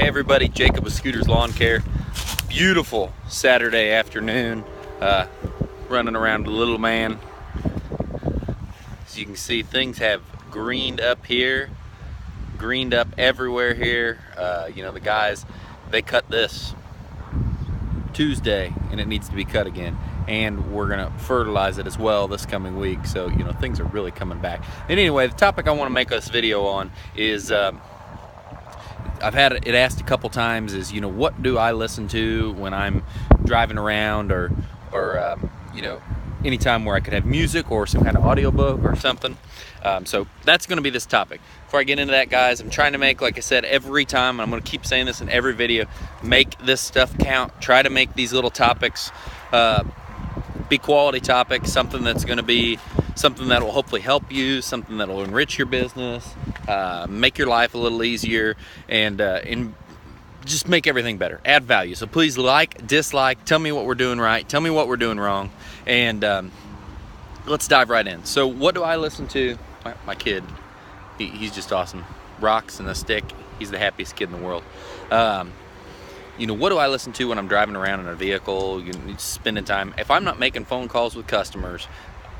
Hey everybody, Jacob with Scooters Lawn Care. Beautiful Saturday afternoon. Running around the little man. As you can see, things have greened up here, greened up everywhere here. You know, the guys, they cut this Tuesday and it needs to be cut again. And we're gonna fertilize it as well this coming week. So, you know, things are really coming back. And anyway, the topic I wanna make this video on is, I've had it asked a couple times is, you know, what do I listen to when I'm driving around or you know, anytime where I could have music or some kind of audiobook or something. So that's going to be this topic. Before I get into that, guys, I'm trying to make, like I said, every time, I'm going to keep saying this in every video, make this stuff count. Try to make these little topics be quality topics, something that's going to be something that will hopefully help you, something that will enrich your business, make your life a little easier, and just make everything better, add value. So please like, dislike, tell me what we're doing right, tell me what we're doing wrong, and let's dive right in. So what do I listen to? My kid, he's just awesome. Rocks and a stick. He's the happiest kid in the world. You know, what do I listen to when I'm driving around in a vehicle, spending time? If I'm not making phone calls with customers,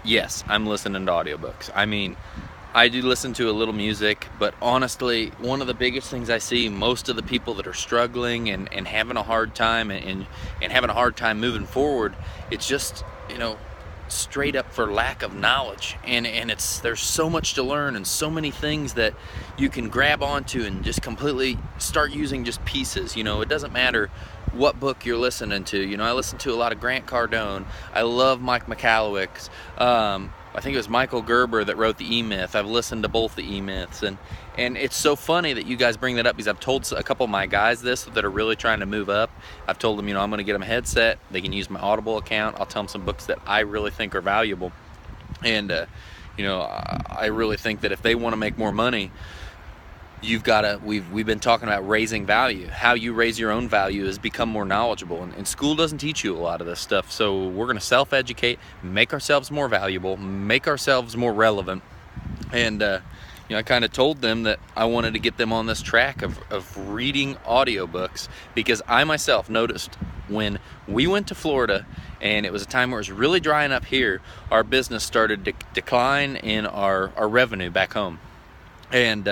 yes, I'm listening to audiobooks. I mean, I do listen to a little music, but honestly, one of the biggest things I see, most of the people that are struggling and having a hard time and having a hard time moving forward, it's just, you know, straight up for lack of knowledge. And there's so much to learn and so many things that you can grab onto and just completely start using just pieces. You know, it doesn't matter what book you're listening to. You know, I listen to a lot of Grant Cardone. I love Mike Michalowicz. I think it was Michael Gerber that wrote the E-Myth. I've listened to both the E-Myths, and it's so funny that you guys bring that up, because I've told a couple of my guys this that are really trying to move up. I've told them, you know, I'm going to get them a headset. They can use my Audible account. I'll tell them some books that I really think are valuable, and you know, I really think that if they want to make more money, you've got to, we've been talking about raising value. How you raise your own value is become more knowledgeable, and school doesn't teach you a lot of this stuff. So we're going to self-educate, make ourselves more valuable, make ourselves more relevant. And you know, I kind of told them that I wanted to get them on this track of reading audiobooks, because I myself noticed when we went to Florida and it was a time where it was really drying up here, our business started to decline in our revenue back home. And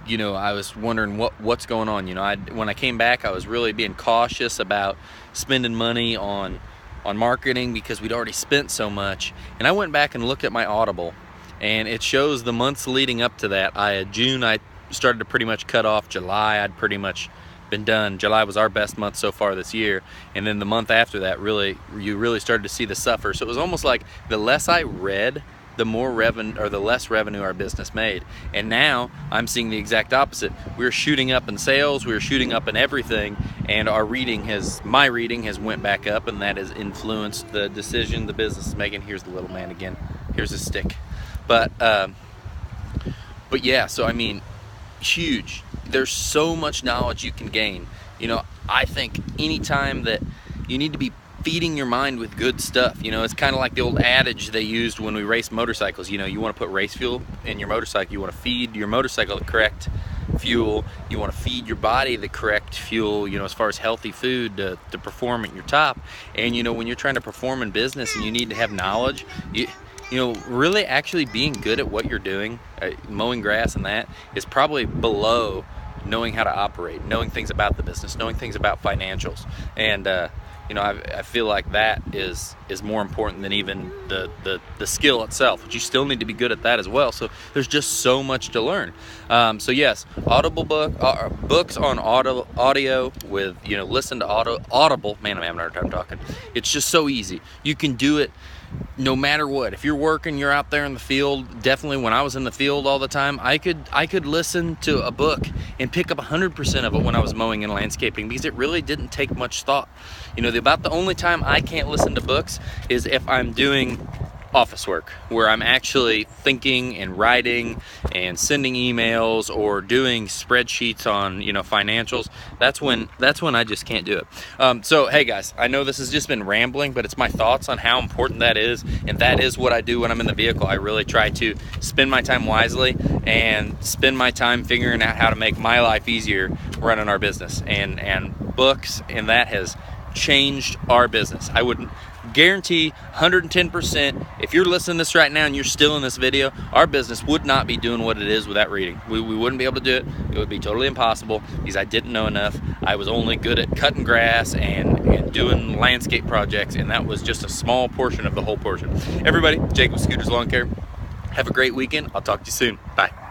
you know, I was wondering what's going on. You know, when I came back, I was really being cautious about spending money on marketing, because we'd already spent so much. And I went back and looked at my Audible, and it shows the months leading up to that. June, I started to pretty much cut off. July, I'd pretty much been done. July was our best month so far this year, and then the month after that, you really started to see the suffer. So it was almost like the less I read, the more revenue, or the less revenue our business made. And now I'm seeing the exact opposite. We're shooting up in sales, we're shooting up in everything, and my reading has went back up, and that has influenced the decision the business is making. Here's the little man again. Here's a stick. But yeah, so I mean, huge. There's so much knowledge you can gain. You know, I think anytime that you need to be feeding your mind with good stuff. You know, it's kind of like the old adage they used when we race motorcycles. You know, you want to put race fuel in your motorcycle. You want to feed your motorcycle the correct fuel. You want to feed your body the correct fuel, you know, as far as healthy food to perform at your top. And, you know, when you're trying to perform in business and you need to have knowledge, you know, really actually being good at what you're doing, mowing grass and that, is probably below knowing how to operate, knowing things about the business, knowing things about financials. And, you know, I feel like that is more important than even the skill itself, but you still need to be good at that as well. So there's just so much to learn. So yes, books on audio with, you know, listen to Audible. Man, I'm having a hard time talking. It's just so easy. You can do it no matter what. If you're working, you're out there in the field. Definitely when I was in the field all the time, I could listen to a book and pick up 100% of it when I was mowing and landscaping, because it really didn't take much thought. You know, about the only time I can't listen to books is if I'm doing office work where I'm actually thinking and writing and sending emails or doing spreadsheets on, you know, financials, that's when I just can't do it. So hey guys, I know this has just been rambling, but it's my thoughts on how important that is, and that is what I do when I'm in the vehicle. I really try to spend my time wisely and spend my time figuring out how to make my life easier running our business, and books, and that has changed our business. I would guarantee 110%, if you're listening to this right now and you're still in this video, our business would not be doing what it is without reading. We wouldn't be able to do it. It would be totally impossible because I didn't know enough. I was only good at cutting grass and doing landscape projects, and that was just a small portion of the whole portion. Everybody, Jacob Scooters Lawn Care, have a great weekend. I'll talk to you soon. Bye.